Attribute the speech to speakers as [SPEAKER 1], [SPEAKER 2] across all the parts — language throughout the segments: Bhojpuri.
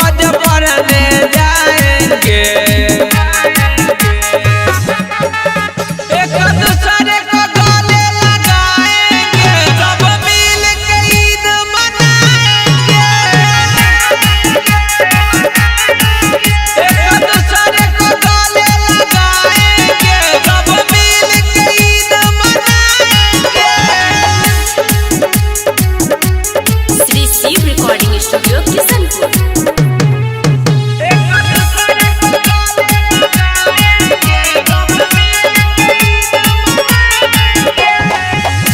[SPEAKER 1] हवज पढ़ने जाएंगे। एक दूसरे को गले लगाएंगे, सब मिल के ईद मनाएंगे। एक दूसरे को गले लगाएंगे, सब मिल के ईद मनाएंगे।
[SPEAKER 2] Shri Shiv recording studio Kishanpur.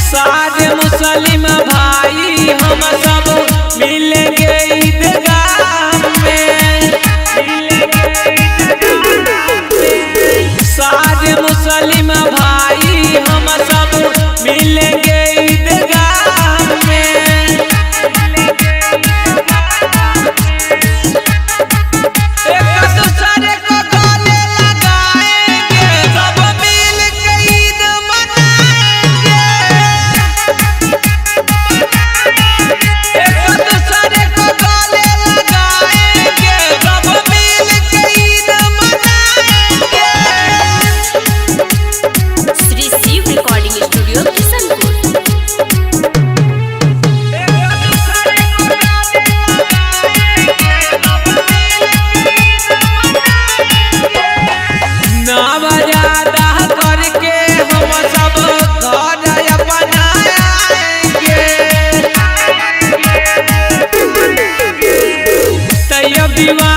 [SPEAKER 1] सारे मुस्लिम भाई हम सब मिलेंगे ईदगाह में। सारे मुस्लिम भाई हम सब मिलेंगे ईदगाह में। एक दूसरे को गले लगाएंगे, सब मिल के ईद मनाएंगे। एक दूसरे को गले लगाएंगे, सब मिल के ईद मनाएंगे।
[SPEAKER 2] Shri Shiv recording studio Kishanpur. नवजादा करके हम सब घर अपना आएंगे। तैयो विवाह